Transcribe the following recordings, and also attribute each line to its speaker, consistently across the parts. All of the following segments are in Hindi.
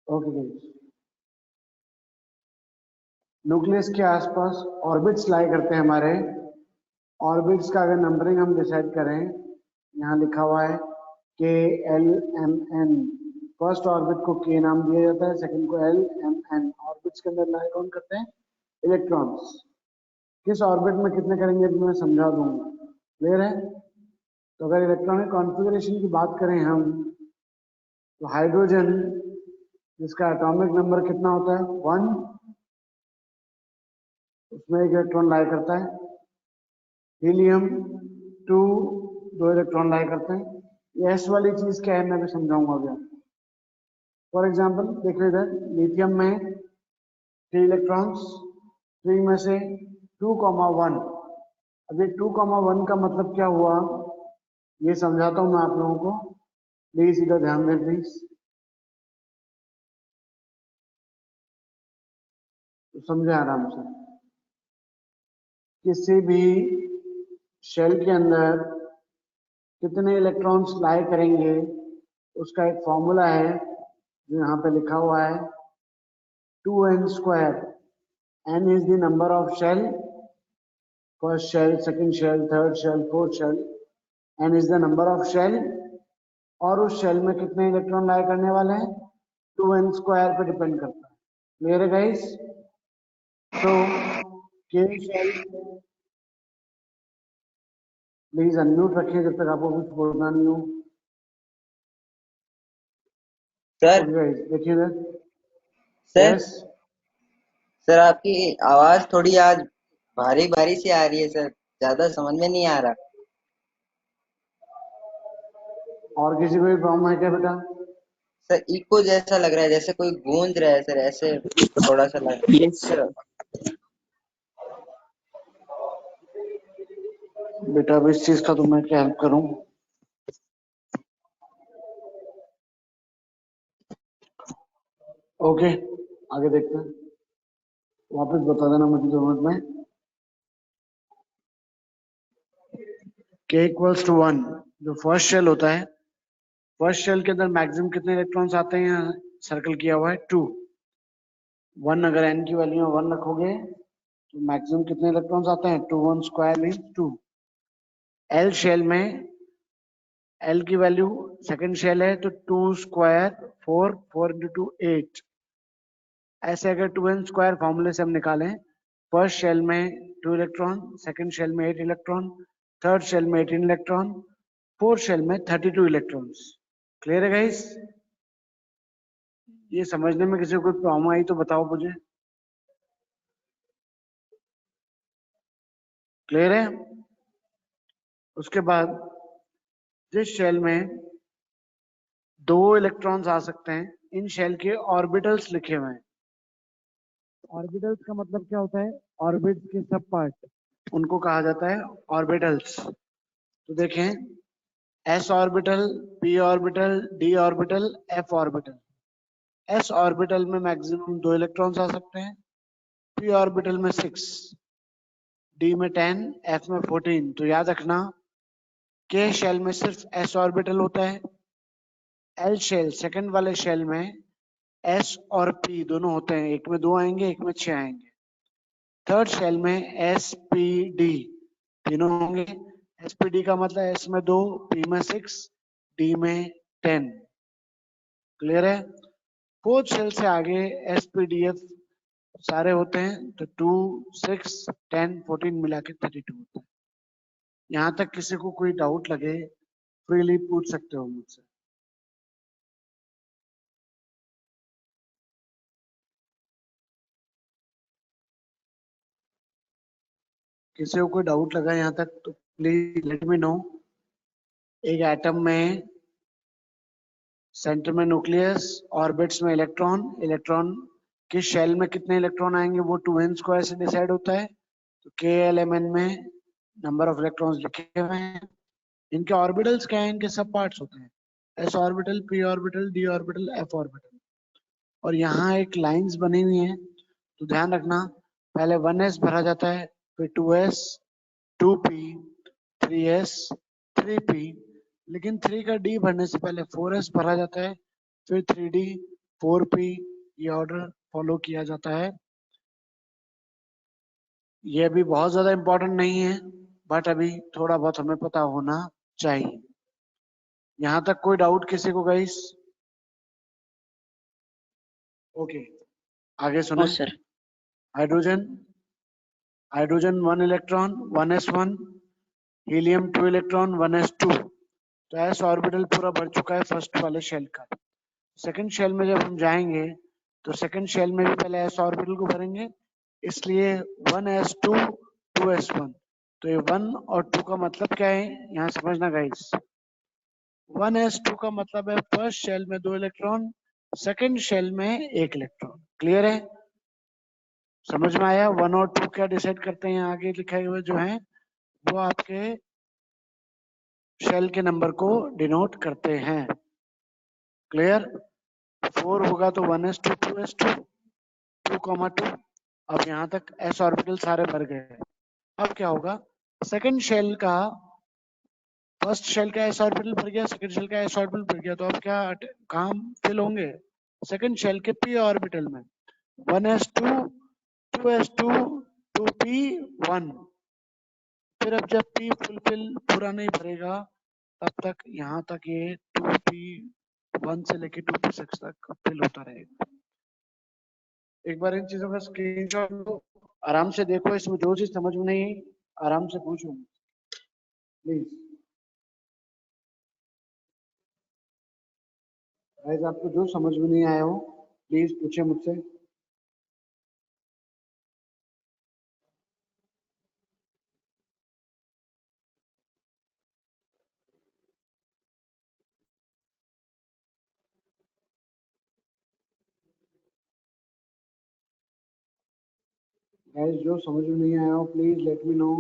Speaker 1: ओके गाइस, न्यूक्लियस के आसपास ऑर्बिट्स लाई करते हैं हमारे। ऑर्बिट्स का अगर नंबरिंग हम डिसाइड करें, यहाँ लिखा हुआ है K L M N. First orbit को के नाम दिया जाता है, सेकंड को एल एम एन। ऑर्बिट्स के अंदर लाई कौन करते हैं? इलेक्ट्रॉन्स। किस ऑर्बिट में कितने करेंगे तो मैं समझा दूंगा। क्लियर है? तो अगर इलेक्ट्रॉनिक कॉन्फ़िगरेशन की बात करें हम, तो हाइड्रोजन जिसका एटॉमिक नंबर कितना होता है 1, उसमें एक इलेक्ट्रॉन लाई करता है। हीलियम 2, 2 इलेक्ट्रॉन लाई करते हैं। ये एस वाली चीज क्या है मैं भी समझाऊंगा अभी आपको। फॉर एग्जाम्पल देखो इधर, लिथियम में 3 इलेक्ट्रॉन्स, 3 में से 2,1। अब ये 2,1 का मतलब क्या हुआ, ये समझाता हूं मैं आप लोगों को। प्लीज इधर ध्यान दें प्लीज। तो समझे आराम से। किसी भी शेल के अंदर कितने इलेक्ट्रॉन्स लाई करेंगे, उसका एक फॉर्मूला है जो यहाँ पे लिखा हुआ है 2n²। n is the number of shell, first shell, second shell, third shell, fourth shell। n is the number of shell, और उस शेल में कितने इलेक्ट्रॉन लाई करने वाले हैं 2n² पे डिपेंड करता है। क्लियर है गाइस? तो के शेल, प्लीज अनम्यूट रखिए जब तक आपको कुछ बोलना नहीं हो।
Speaker 2: सर
Speaker 1: देखिए इधर।
Speaker 2: सर
Speaker 1: यस,
Speaker 2: सर आपकी आवाज थोड़ी आज भारी भारी सी आ रही है सर, ज्यादा समझ में नहीं आ रहा।
Speaker 1: और किसी को भी प्रॉब्लम है क्या बेटा?
Speaker 2: सर इको जैसा लग रहा है, जैसे कोई गूंज रहा है सर, ऐसे थोड़ा सा लग रहा है।
Speaker 3: Yes sir.
Speaker 1: बेटा अब इस चीज का तो मैं क्या हेल्प करूं? ओके, आगे देखते हैं। वापस बता देना मुझे 2 मिनट में। k = 1 जो फर्स्ट शेल होता है, फर्स्ट शेल के अंदर मैक्सिमम कितने इलेक्ट्रॉन्स आते हैं? यहाँ सर्कल किया हुआ है 2। 1 अगर n की वैल्यू में 1 रखोगे तो मैक्सिमम कितने इलेक्ट्रॉन्स आते हैं 2, 1² मीन्स 2। एल शेल में एल की वैल्यू सेकंड शेल है तो 2², 4, 4 × 2 8। ऐसे अगर 2n² फॉर्मूले से हम निकालें, फर्स्ट शेल में 2 इलेक्ट्रॉन, सेकंड शेल में 8 इलेक्ट्रॉन, थर्ड शेल में 18 इलेक्ट्रॉन, फोर्थ शेल में 32 इलेक्ट्रॉन्स। क्लियर है गाइस? ये समझने में किसी को कोई प्रॉब्लम आई तो बताओ मुझे। क्लियर है? उसके बाद जिस शेल में 2 इलेक्ट्रॉन्स आ सकते हैं, इन शेल के ऑर्बिटल्स लिखे हुए हैं। ऑर्बिटल्स का मतलब क्या होता है? ऑर्बिट के सब पार्ट, उनको कहा जाता है ऑर्बिटल्स। तो देखें, s orbital, p orbital, d orbital, f orbital. s orbital में मैक्सिमम 2 इलेक्ट्रॉन्स आ सकते हैं, p ऑर्बिटल में 6, d में 10, f में 14। तो याद रखना k शेल में सिर्फ s ऑर्बिटल होता है। l शेल, सेकंड वाले शेल में s और p दोनों होते हैं, एक में 2 आएंगे, एक में 6 आएंगे। थर्ड शेल में s p d तीनों होंगे। s p d का मतलब s में 2, p में 6, d में 10। क्लियर है? फोर्थ शेल से आगे s p d f सारे होते हैं, तो 2, 6, 10, 14 मिला के 32 होता है। यहाँ तक किसी को कोई डाउट लगे फ्रीली पूछ सकते हो मुझसे। किसी को कोई डाउट लगा यहाँ तक तो प्लीज लेट मी नो। एक एटम में सेंटर में न्यूक्लियस, ऑर्बिट्स में इलेक्ट्रॉन, इलेक्ट्रॉन के शेल में कितने इलेक्ट्रॉन आएंगे वो 2n² से डिसाइड होता है। तो KLMN में नंबर ऑफ इलेक्ट्रॉन्स लिखे हुए हैं। इनके ऑर्बिटल्स क्या है? इनके सब पार्ट्स होते हैं, s orbital, p orbital, d orbital, f orbital. और यहाँ एक लाइंस बनी हुई है, तो ध्यान रखना, पहले 1s भरा जाता है, फिर 2s, 2p, 3s, 3p। लेकिन 3 का d भरने से पहले 4s भरा जाता है, फिर 3d, 4p ये ऑर्डर फॉलो किया जाता है। ये भी बहुत ज्यादा इंपॉर्टेंट नहीं है, बट अभी थोड़ा बहुत हमें पता होना चाहिए। यहां तक कोई डाउट किसी को गाइस? ओके, आगे सुने।
Speaker 3: Sir.
Speaker 1: Hydrogen, hydrogen 1 electron 1s1, helium 2 electron 1s2। तो एस ऑर्बिटल पूरा भर चुका है फर्स्ट वाले शेल का। सेकंड शेल में जब हम जाएंगे तो सेकंड शेल में भी पहले एस ऑर्बिटल को भरेंगे, इसलिए 1s2 2s1। तो ये 1 और 2 का मतलब क्या है यहाँ समझना गाइस। 1s2 का मतलब है फर्स्ट शेल में 2 इलेक्ट्रॉन, सेकंड शेल में 1 इलेक्ट्रॉन। क्लियर है? समझ में आया? 1 और 2 क्या डिसाइड करते हैं आगे लिखे हुए जो है, वो आपके शेल के नंबर को डिनोट करते हैं। क्लियर? 4 होगा तो 1s2 2s2 2,2। अब यहाँ तक s ऑर्बिटल सारे भर गए। अब क्या होगा, सेकंड शेल का, फर्स्ट शेल का s ऑर्बिटल भर गया, सेकंड शेल का s ऑर्बिटल भर गया, तो अब क्या काम फिल होंगे सेकंड शेल के p ऑर्बिटल में, 1s2 2s2 2p1। फिर अब जब p फुलफिल पूरा नहीं भरेगा तब तक यहाँ तक ये 2p1 से लेके 2p6 तक फिल होता रहेगा। एक बार इन चीजों का स्क्रीनशॉट लो, आराम से देखो, इसमें जो चीज समझ में नहीं आई आराम से पूछो प्लीज। गाइस आपको जो समझ में नहीं आया हो प्लीज पूछे मुझसे। गाइस जो समझ में नहीं आया हो please let me no.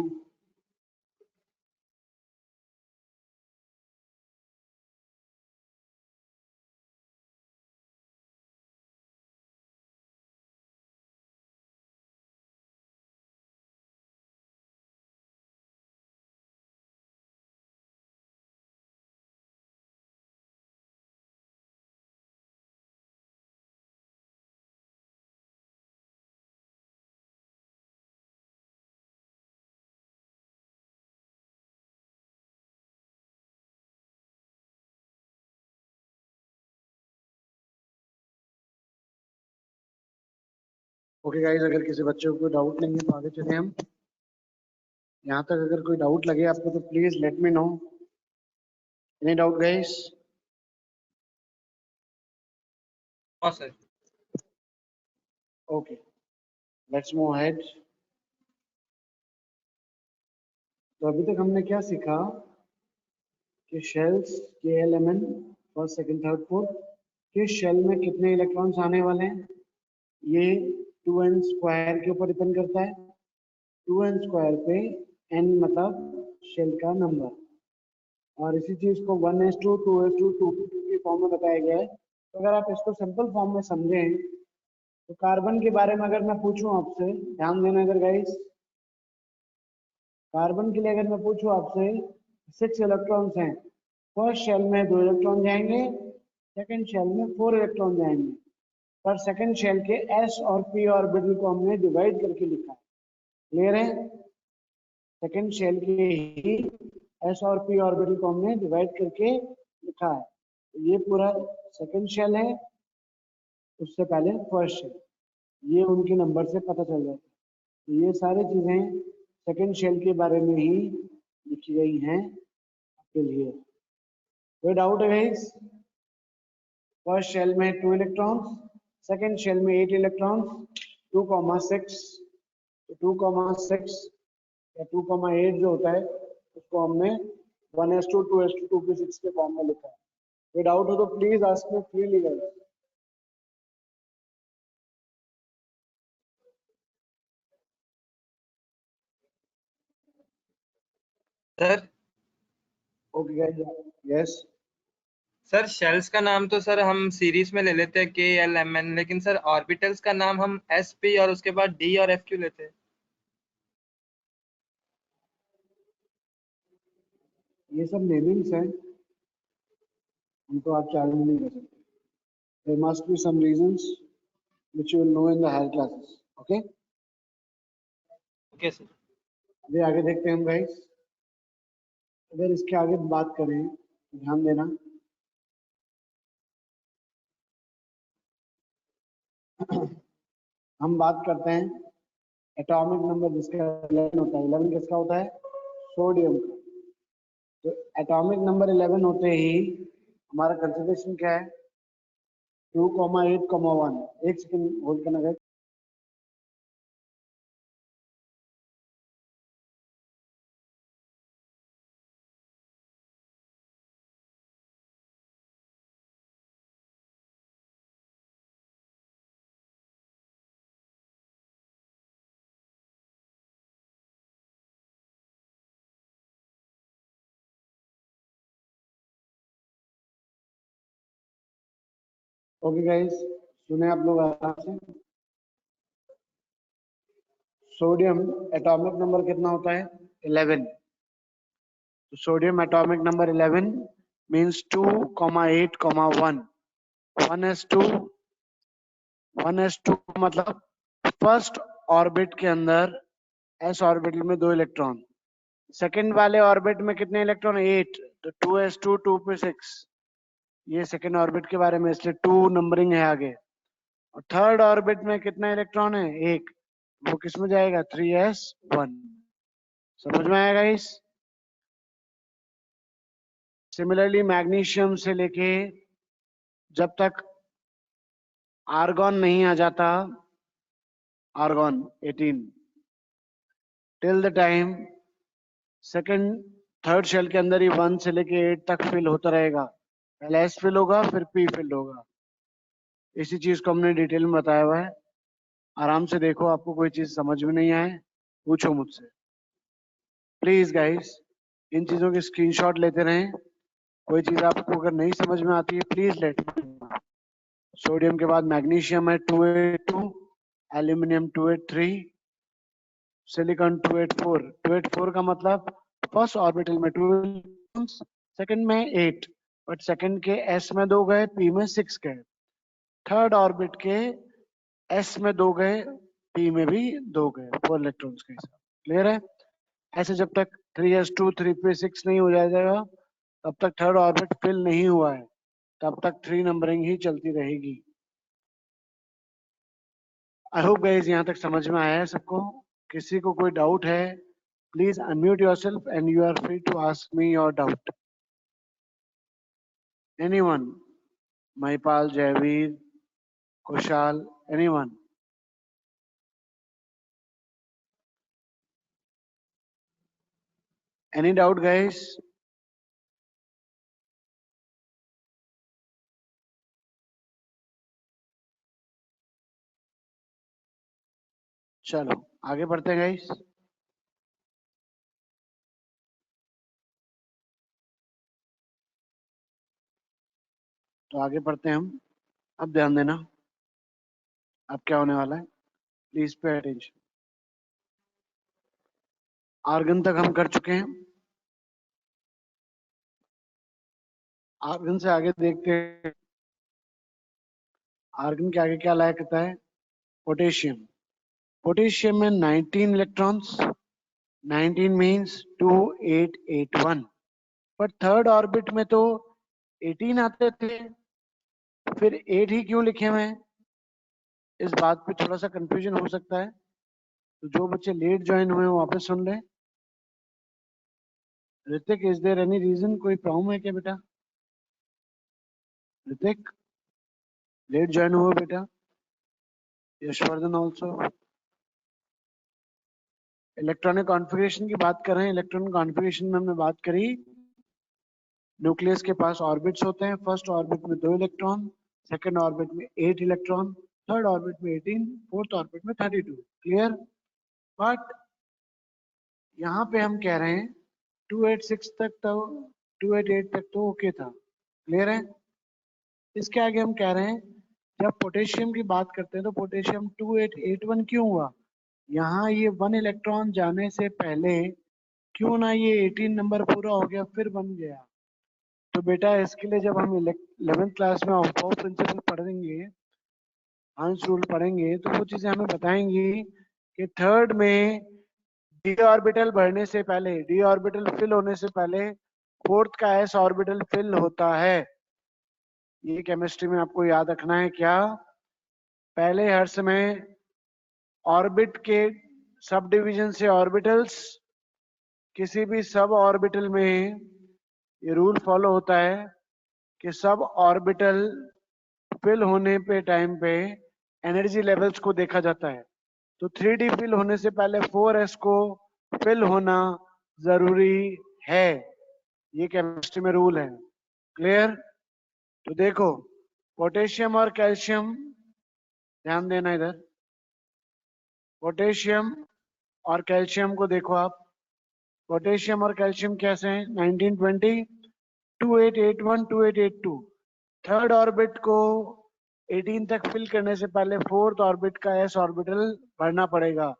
Speaker 1: Okay guys, अगर किसी बच्चे को कोई डाउट नहीं है तो आगे चले हम। यहाँ तक अगर कोई डाउट लगे आपको तो please let me know. Any doubt guys?
Speaker 4: हाँ sir.
Speaker 1: Okay, let's move ahead. तो अभी तक हमने क्या सीखा कि शेल्स के element first second third fourth, किस शेल में कितने इलेक्ट्रॉन्स आने वाले हैं ये 2n स्क्वायर के ऊपर डिपेंड करता है। 2n स्क्वायर पे n मतलब शेल का नंबर, और इसी चीज को 1s2 2s2 2p2 के फॉर्म में बताया गया है। तो अगर आप इसको सिंपल फॉर्म में समझें तो कार्बन के बारे में अगर मैं पूछूं आपसे, ध्यान देना अगर गाइस, कार्बन के लिए अगर मैं पूछूं आपसे 6 इलेक्ट्रॉन्स हैं, फर्स्ट शेल में 2 इलेक्ट्रॉन जाएंगे, सेकंड शेल में 4 इलेक्ट्रॉन जाएंगे, पर सेकंड शेल के s और p ऑर्बिटल को हमने डिवाइड करके लिखा है। क्लियर है? सेकंड शेल के ही s और p ऑर्बिटल को हमने डिवाइड करके लिखा है। तो ये पूरा सेकंड शेल है, उससे पहले फर्स्ट शेल, ये उनके नंबर से पता चल जाता है। तो ये सारी चीजें सेकंड शेल के बारे में ही लिखी गई हैं आपके लिए। कोई डाउट है गाइस? फर्स्ट शेल में 2 इलेक्ट्रॉन्स, सेकंड शेल में 8 इलेक्ट्रॉन्स, 2,6। तो 2,6 या 2,8 जो होता है उसको हमने 1s2 2s2 2p6 के फॉर्म में लिखा है। कोई डाउट हो तो please ask me freely guys.
Speaker 4: Sir
Speaker 1: okay guys, yes.
Speaker 4: Sir shells का नाम तो सर हम सीरीज में ले लेते हैं KLMN, लेकिन सर ऑर्बिटल्स का नाम हम SP और उसके बाद D और F क्यों लेते हैं?
Speaker 1: ये सब नेमिंग्स हैं, उनको आप चैलेंज नहीं कर सकते। there must be some reasons which you will know in the higher classes. Okay,
Speaker 4: okay sir.
Speaker 1: अभी आगे देखते हैं हम गाइस। अगर इसके आगे बात करें, ध्यान देना, हम बात करते हैं एटॉमिक नंबर जिसका 11 होता है। 11 किसका होता है? सोडियम का। तो एटॉमिक नंबर 11 होते ही हमारा कंसंट्रेशन क्या है? 2,8,1। एक सेकंड होल्ड करना गाइस। ओके गाइस, सुने आप लोग आराम से। सोडियम एटॉमिक नंबर कितना होता है? 11। तो sodium atomic number 11 means 2,8,1। 1s2 मतलब फर्स्ट ऑर्बिट के अंदर s ऑर्बिटल में 2 इलेक्ट्रॉन, सेकंड वाले ऑर्बिट में कितने इलेक्ट्रॉन? 8। तो 2s2 2 पे 6। ये सेकंड ऑर्बिट के बारे में, इसलिए 2 नंबरिंग है आगे। और थर्ड ऑर्बिट में कितना इलेक्ट्रॉन है? 1। वो किस में जाएगा? 3s1। समझ में आएगा इस? सिमिलरली मैग्नीशियम से लेके जब तक आर्गॉन नहीं आ जाता, argon 18, till the time second third shell के अंदर ही 1 से लेके 8 तक फिल होता रहेगा। पहले s फिल होगा, फिर p फिल होगा। इसी चीज को हमने डिटेल में बताया हुआ है। आराम से देखो, आपको कोई चीज समझ में नहीं आए पूछो मुझसे प्लीज गाइस। इन चीजों की स्क्रीनशॉट लेते रहें। कोई चीज आपको अगर नहीं समझ में आती है please let me no. Sodium के बाद मैग्नीशियम है 282, एल्यूमिनियम 283, सिलिकॉन 284। 284 का मतलब फर्स्ट ऑर्बिटल में 2 इलेक्ट्रॉन्स, सेकंड में 8, बट सेकंड के s में 2 गए, p में 6 गए। थर्ड ऑर्बिट के s में 2 गए, p में भी 2 गए, 4 इलेक्ट्रॉन्स के हिसाब। क्लियर है? ऐसे जब तक 3s2 3 पे 6 नहीं हो जाएगा तब तक थर्ड ऑर्बिट फिल नहीं हुआ है, तब तक 3 नंबरिंग ही चलती रहेगी। आई होप गाइस यहाँ तक समझ में आया है सबको। किसी को कोई डाउट है please unmute yourself and you are free to ask me your doubt. Anyone? Mahipal, Jaivir, Kushal, anyone? Any doubt guys? चलो आगे बढ़ते हैं गाइस। तो आगे बढ़ते हैं हम। अब ध्यान देना, अब क्या होने वाला है, प्लीज पे अटेंशन। आर्गन तक हम कर चुके हैं। आर्गन से आगे देखते हैं। आर्गन के आगे क्या लाया करता है? पोटेशियम। पोटेशियम में 19 इलेक्ट्रॉन्स, 19 मीन्स 2881। पर थर्ड ऑर्बिट में तो 18 आते थे, फिर 8 ही क्यों लिखे हुए हैं? इस बात पे थोड़ा सा कंफ्यूजन हो सकता है, तो जो बच्चे लेट ज्वाइन हुए हैं वापस सुन ले। Ritik, is there any reason? कोई प्रॉब्लम है क्या बेटा? ऋतिक लेट ज्वाइन हुआ बेटा? यशवर्धन ऑल्सो। इलेक्ट्रॉनिक कॉन्फ़िगरेशन की बात कर रहे हैं। इलेक्ट्रॉनिक कॉन्फ़िगरेशन में हमने बात करी, न्यूक्लियस के पास ऑर्बिट्स होते हैं। फर्स्ट ऑर्बिट में 2 इलेक्ट्रॉन, सेकंड ऑर्बिट में 8 इलेक्ट्रॉन, थर्ड ऑर्बिट में 18, फोर्थ ऑर्बिट में 32। क्लियर? बट यहाँ पे हम कह रहे हैं 286 तक तो 288 तक तो ओके था। क्लियर है? इसके आगे हम कह रहे हैं जब पोटेशियम की बात करते हैं तो पोटेशियम 2881 क्यों हुआ? यहाँ ये 1 इलेक्ट्रॉन जाने से पहले क्यों ना ये 18 नंबर पूरा हो गया फिर बन गया? तो बेटा इसके लिए जब हम 11th क्लास में ऑफ प्रिंसिपल पढ़ेंगे, हंस रूल पढ़ेंगे, तो वो चीजें हमें बताएंगी कि थर्ड में डी ऑर्बिटल भरने से पहले, डी ऑर्बिटल फिल होने से पहले फोर्थ का एस ऑर्बिटल फिल होता है। ये केमिस्ट्री में आपको याद रखना है। क्या? पहले हर समय ऑर्बिट के सब डिवीजन से ऑर्बिटल्स, किसी भी सब ऑर्बिटल में ये रूल फॉलो होता है कि सब ऑर्बिटल फिल होने पे टाइम पे एनर्जी लेवल्स को देखा जाता है। तो 3D फिल होने से पहले 4s को फिल होना जरूरी है। ये केमिस्ट्री में रूल है। क्लियर? तो देखो, पोटेशियम और कैल्शियम, ध्यान देना इधर, पोटेशियम और कैल्शियम को देखो आप। पोटेशियम और कैल्शियम कैसे हैं? 1920, 2881, 2882। थर्ड ऑर्बिट को 18 तक फिल करने से पहले फोर्थ ऑर्बिट का एस ऑर्बिटल भरना पड़ेगा।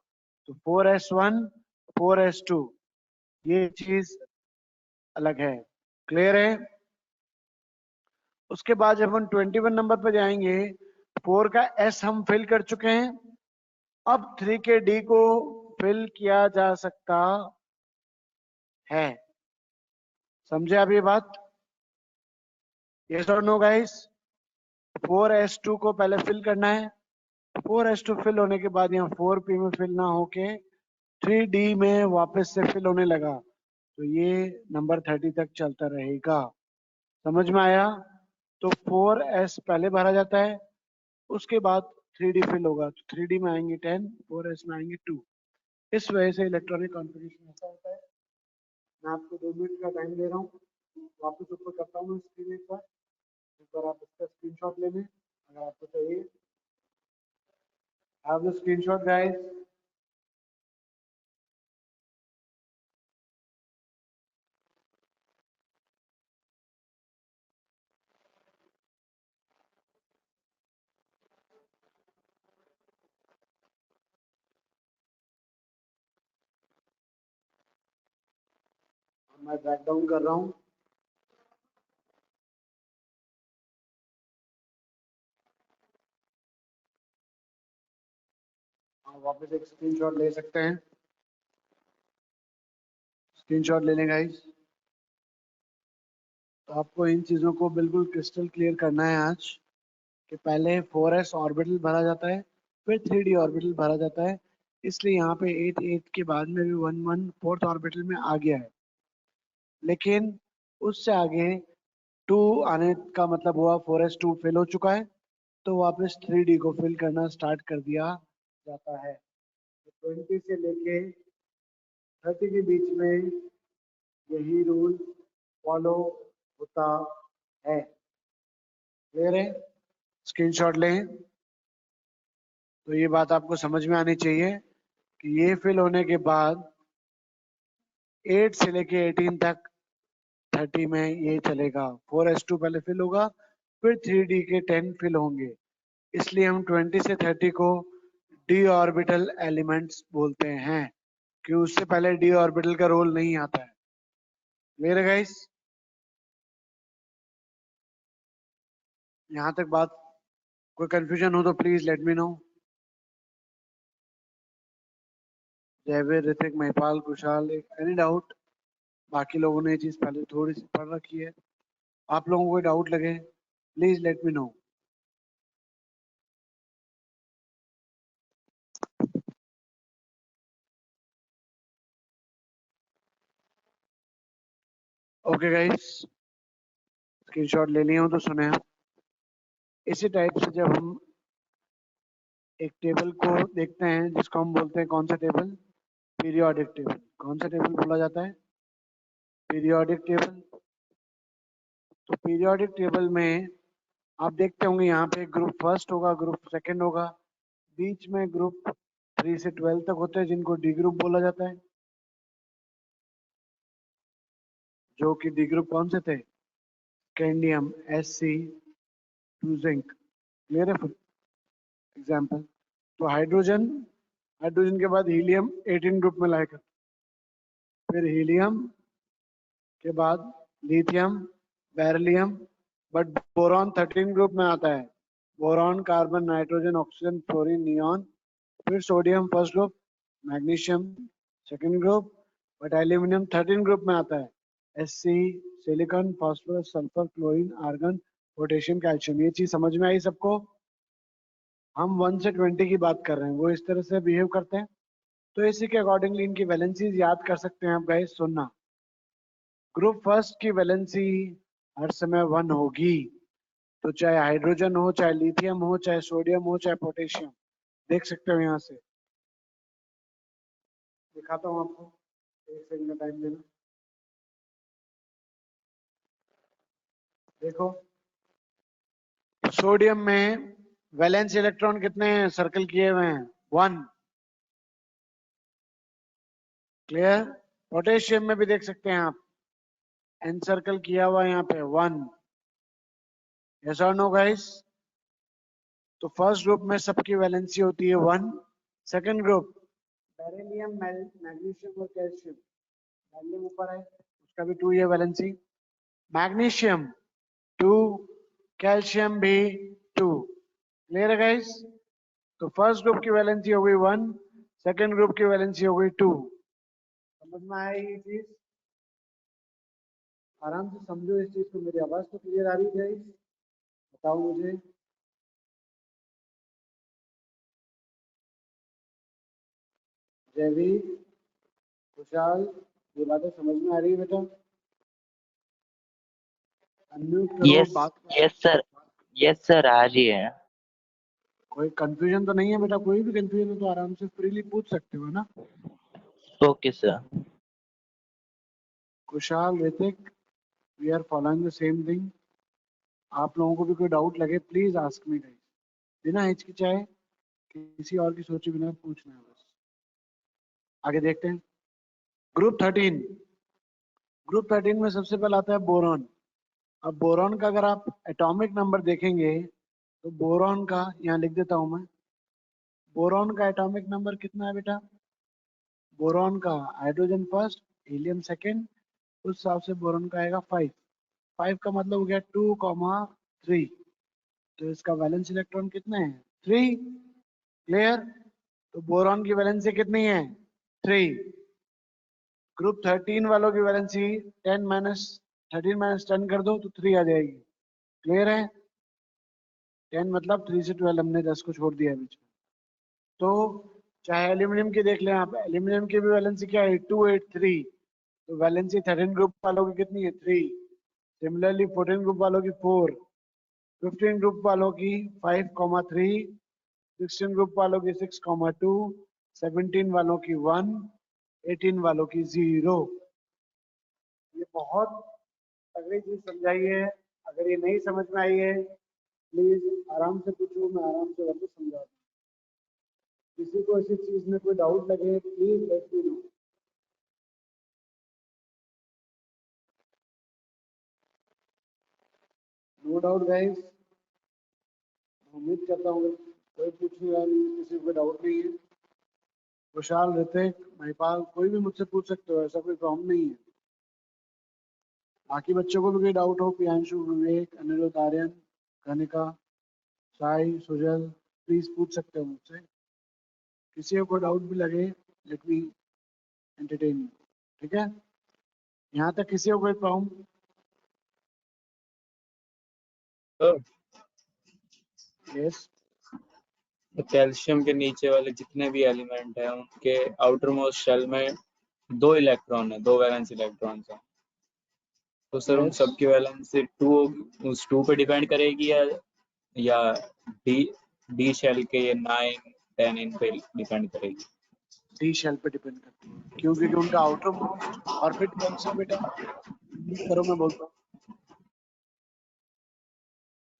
Speaker 1: तो 4s1, 4s2, ये चीज अलग है। क्लियर है? उसके बाद जब हम 21 नंबर पर जाएंगे, 4 का एस हम फिल कर चुके हैं, अब 3 के डी को फिल किया जा सकता है। समझे आप ये बात? यस और नो गाइस? 4s2 को पहले फिल करना है, 4s2 फिल होने के बाद यहाँ 4p में फिल ना होके 3d में वापस से फिल होने लगा, तो ये नंबर 30 तक चलता रहेगा। समझ में आया? तो 4s पहले भरा जाता है, उसके बाद 3d फिल होगा, तो 3d में आएंगे 10, 4s में आएंगे 2। इस वजह से इलेक्ट्रॉनिक कॉन्फ़िगरेशन ऐसा होता है। मैं आपको 2 मिनट का टाइम दे रहा हूँ, वापस ऊपर करता हूँ स्क्रीन एक बार आप इसका स्क्रीनशॉट ले लें अगर आपको चाहिए। Have the screenshot guys. मैं बैक डाउन कर रहा हूँ। आप वापस एक स्क्रीनशॉट ले सकते हैं। स्क्रीनशॉट ले लें गाइस। तो आपको इन चीज़ों को बिल्कुल क्रिस्टल क्लियर करना है आज, कि पहले 4s ऑर्बिटल भरा जाता है, फिर 3d ऑर्बिटल भरा जाता है। इसलिए यहाँ पे 8 8 के बाद में भी 1 1 फोर्थ ऑर्बिटल में आ गया है, लेकिन उससे आगे 2 आने का मतलब हुआ 4s2 फिल हो चुका है, तो वापस 3d को फिल करना स्टार्ट कर दिया जाता है। 20 से लेके 30 के बीच में यही रूल फॉलो होता है। क्लियर है? स्क्रीनशॉट लें। तो ये बात आपको समझ में आनी चाहिए कि ये फिल होने के बाद 8 से लेके 18 तक 30 में ये चलेगा। 4s2 पहले फिल होगा, फिर 3d के 10 फिल होंगे। इसलिए हम 20 से 30 को डी ऑर्बिटल एलिमेंट्स बोलते हैं, कि उससे पहले डी ऑर्बिटल का रोल नहीं आता है। क्लियर है गाइस? यहाँ तक बात, कोई कंफ्यूजन हो तो please let me know. Jaivir, Ritik, Mahipal, Kushal, any doubt? बाकी लोगों ने ये चीज पहले थोड़ी सी पढ़ रखी है। आप लोगों को कोई डाउट लगे please let me no. Okay guys, screenshot ले लिए हो तो सुने। इसी टाइप से जब हम एक टेबल को देखते हैं, जिसको हम बोलते हैं कौन सा टेबल? Periodic table. कौन सा टेबल बोला जाता है? Periodic table. तो पीरियोडिक टेबल में आप देखते होंगे यहाँ पे ग्रुप फर्स्ट होगा, ग्रुप सेकंड होगा, बीच में ग्रुप 3 से 12 तक होते हैं, जिनको डी ग्रुप बोला जाता है। जो कि डी ग्रुप कौन से थे? कैंडियम, Sc2 जिंक। क्लियर है? फॉर एग्जाम्पल, तो हाइड्रोजन, हाइड्रोजन के बाद हीलियम 18 ग्रुप में लाएगा, फिर हीलियम के बाद lithium beryllium, but boron 13 group में आता है। Boron, carbon, nitrogen, oxygen, fluorine, neon. फिर sodium first group, magnesium second group, but aluminium 13 group में आता है। Sc, silicon, phosphorus, sulphur, chlorine, argon, potassium, calcium. ये चीज समझ में आई सबको? हम 1 से 20 की बात कर रहे हैं, वो इस तरह से बिहेव करते हैं। तो इसी के अकॉर्डिंगली इनकी वैलेंसीज याद कर सकते हैं आप गाइस। सुनना, ग्रुप फर्स्ट की वैलेंसी हर समय 1 होगी। तो चाहे हाइड्रोजन हो, चाहे लिथियम हो, चाहे सोडियम हो, चाहे पोटेशियम। देख सकते हो यहाँ से दिखाता हूँ आपको, एक सेकंड का टाइम देना। देखो सोडियम में वैलेंस इलेक्ट्रॉन कितने सर्कल किए हुए हैं? 1। क्लियर? पोटेशियम में भी देख सकते हैं आप, एन सर्कल किया हुआ है यहाँ पे 1। यस और नो गाइस? तो फर्स्ट ग्रुप में सबकी वैलेंसी होती है 1। सेकंड ग्रुप बेरिलियम, मैग्नीशियम और कैल्शियम। बेरिलियम ऊपर है, उसका भी 2 है वैलेंसी। मैग्नीशियम 2, कैल्शियम भी 2। क्लियर है गाइस? तो फर्स्ट ग्रुप की वैलेंसी हो गई 1, सेकंड ग्रुप की वैलेंसी हो गई 2। समझ में आया ये चीज? आराम से समझो इस चीज को। मेरी आवाज तो क्लियर आ रही है गाइस? बताओ मुझे। जयवीर, खुशहाल, ये बातें समझ में आ रही है बेटा? अनम्यूट करो,
Speaker 3: यस
Speaker 1: बात करो।
Speaker 3: यस सर, यस सर आ रही है।
Speaker 1: कोई कंफ्यूजन तो नहीं है बेटा? कोई भी कंफ्यूजन हो तो आराम से फ्रीली पूछ सकते हो ना।
Speaker 3: Okay sir.
Speaker 1: Khushal, Hrithik, we are following the same thing. आप लोगों को भी कोई डाउट लगे प्लीज आस्क मी गाइस, बिना हिचकिचाए, किसी और की सोचे बिना पूछना है बस। आगे देखते हैं। ग्रुप 13। ग्रुप 13 में सबसे पहले आता है बोरॉन। अब बोरॉन का अगर आप एटॉमिक नंबर देखेंगे तो बोरॉन का, यहाँ लिख देता हूं मैं, बोरॉन का एटॉमिक नंबर कितना है बेटा? बोरॉन का हाइड्रोजन फर्स्ट, हीलियम सेकंड, उस हिसाब से बोरॉन का आएगा 5। 5 का मतलब हो गया 2,3। तो इसका वैलेंस इलेक्ट्रॉन कितने हैं? 3। क्लियर? तो बोरॉन की वैलेंसी कितनी है? 3। ग्रुप 13 वालों की वैलेंसी 10 माइनस 13 माइनस 10 कर दो तो 3 आ जाएगी। क्लियर है? 10 मतलब 3 से 12, हमने 10 को छोड़ दिया है बीच में। तो चाहे एल्यूमिनियम की देख लें आप, एल्यूमिनियम की भी वैलेंसी क्या है? 283। तो वैलेंसी 13 ग्रुप वालों की कितनी है? 3। सिमिलरली 14 ग्रुप वालों की 4, 15 ग्रुप वालों की 5,3, 16 ग्रुप वालों की 6,2, 17 वालों की 1, 18 वालों की 0। ये बहुत तगड़ी चीज समझाई है। अगर ये नहीं समझ में आई है प्लीज आराम से पूछो, मैं आराम से वापस समझा दूँ। किसी को ऐसी चीज में कोई डाउट लगे please let me know. No doubt guys, उम्मीद करता हूँ कोई पूछने वाला नहीं, किसी को डाउट नहीं है। खुशहाल, ऋतिक, महिपाल, कोई भी मुझसे पूछ सकते हो, ऐसा कोई प्रॉब्लम नहीं है। बाकी बच्चों को भी कोई डाउट हो, प्रियांशु, विवेक, अनिरुद्ध, आर्यन, कनिका, साई, सुजल, प्लीज पूछ सकते हो मुझसे। किसी को कोई डाउट भी लगे लेट मी एंटरटेन यू। ठीक है? यहाँ तक किसी को कोई प्रॉब्लम? यस।
Speaker 5: कैल्शियम के नीचे वाले जितने भी एलिमेंट हैं उनके आउटर मोस्ट शेल में 2 इलेक्ट्रॉन है, 2 वैलेंस इलेक्ट्रॉन है। तो सर उन
Speaker 1: Yes.
Speaker 5: सब की वैलेंसी 2 उस 2 पे डिपेंड करेगी या डी शेल के ये 9 10 इन पे डिपेंड करेगी?
Speaker 1: डी शेल पे डिपेंड करती है क्योंकि उनका आउटर मोस्ट ऑर्बिट कौन सा बेटा? करो, मैं बोलता हूँ।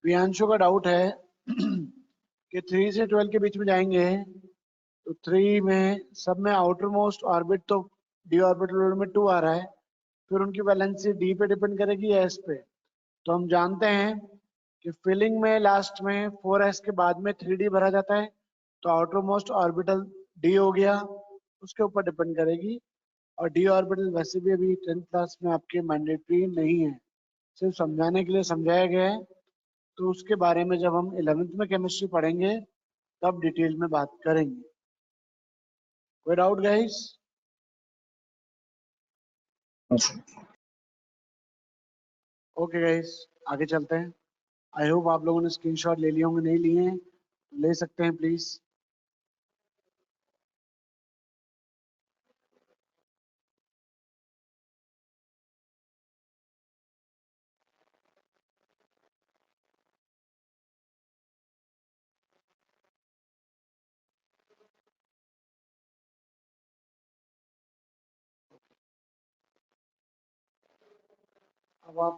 Speaker 1: प्रियांशु का डाउट है कि 3 से 12 के बीच में जाएंगे तो 3 में सब में आउटर मोस्ट ऑर्बिट तो डी ऑर्बिटल में 2 आ रहा है, फिर उनकी वैलेंसी डी पे डिपेंड करेगी या एस पे? तो हम जानते हैं कि फिलिंग में लास्ट में 4s के बाद में 3d भरा जाता है, तो आउटर मोस्ट ऑर्बिटल डी हो गया, उसके ऊपर डिपेंड करेगी। और डी ऑर्बिटल वैसे भी अभी 10th क्लास में आपके मैंडेटरी नहीं है, सिर्फ समझाने के लिए समझाया गया है, तो उसके बारे में जब हम 11th में केमिस्ट्री पढ़ेंगे तब डिटेल में बात करेंगे। कोई डाउट गाइस? ओके गाइस, आगे चलते हैं। आई होप आप लोगों ने स्क्रीनशॉट ले लिए होंगे, नहीं लिए हैं तो ले सकते हैं प्लीज। अब आप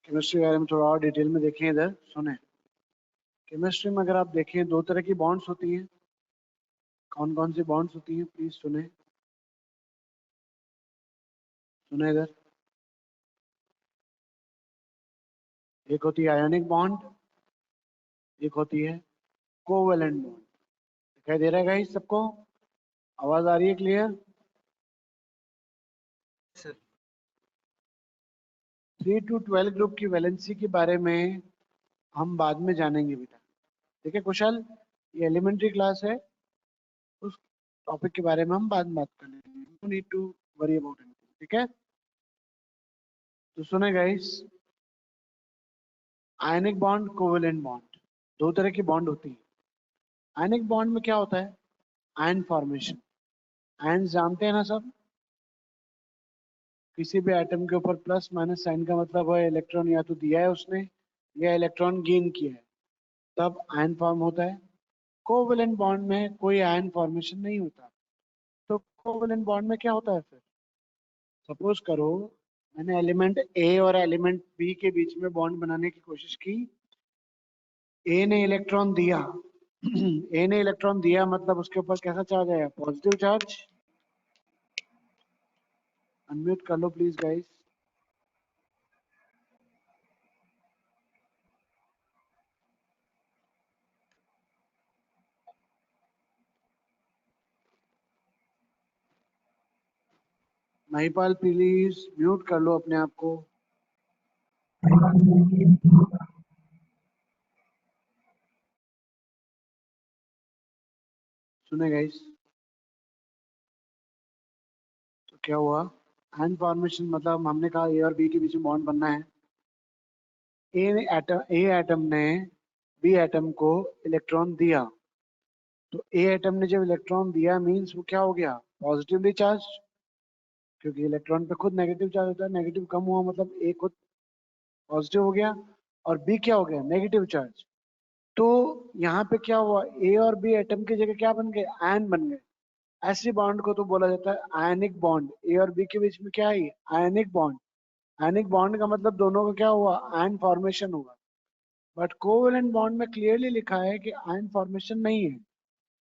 Speaker 1: केमिस्ट्री के बारे में थोड़ा और डिटेल में देखें। इधर सुने, केमिस्ट्री में अगर आप देखें 2 तरह की बॉन्ड्स होती हैं। कौन कौन सी बॉन्ड्स होती हैं प्लीज सुने, सुने इधर। एक होती है आयोनिक बॉन्ड, एक होती है कोवेलेंट बॉन्ड। दिखाई दे रहा है गाइस सबको? आवाज आ रही है क्लियर?
Speaker 4: सर
Speaker 1: 3 to 12 ग्रुप की वैलेंसी के बारे में हम बाद में जानेंगे बेटा। ठीक है कुशल, ये एलिमेंट्री क्लास है, उस टॉपिक के बारे में हम बाद में बात कर लेंगे। No need to worry about it. ठीक है, तो सुने guys, ionic bond, covalent bond, 2 तरह की बॉन्ड होती है। आयनिक बॉन्ड में क्या होता है? Ion formation. आयन जानते हैं ना सब? किसी भी एटम के ऊपर प्लस माइनस साइन का मतलब है इलेक्ट्रॉन या तो दिया है उसने या इलेक्ट्रॉन गेन किया है, तब आयन फॉर्म होता है। कोवेलेंट बॉन्ड में कोई आयन फॉर्मेशन नहीं होता। तो कोवेलेंट बॉन्ड में क्या होता है फिर? सपोज करो मैंने एलिमेंट ए और एलिमेंट बी के बीच में बॉन्ड बनाने की कोशिश की। ए ने इलेक्ट्रॉन दिया ए ने इलेक्ट्रॉन दिया मतलब उसके ऊपर कैसा चार्ज आया? Positive charge. अनम्यूट कर लो please guys. Mahipal please mute कर लो अपने आप को। सुने गाइस, तो क्या हुआ? आयन फॉर्मेशन मतलब हमने कहा ए और बी के बीच में बॉन्ड बनना है। ए एटम ने बी एटम को इलेक्ट्रॉन दिया, तो ए एटम ने जब इलेक्ट्रॉन दिया मींस वो क्या हो गया? पॉजिटिवली चार्ज, क्योंकि इलेक्ट्रॉन पे खुद नेगेटिव चार्ज होता है। नेगेटिव कम हुआ मतलब ए खुद पॉजिटिव हो गया, और बी क्या हो गया? Negative charge. तो यहाँ पे क्या हुआ? ए और बी एटम की जगह क्या बन गए? आयन बन गए। ऐसी बॉन्ड को तो बोला जाता है आयनिक बॉन्ड। ए और बी के बीच में क्या है? Ionic bond. आयनिक बॉन्ड का मतलब दोनों का क्या हुआ? आयन फॉर्मेशन हुआ। बट कोवेलेंट बॉन्ड में क्लियरली लिखा है कि आयन फॉर्मेशन नहीं है,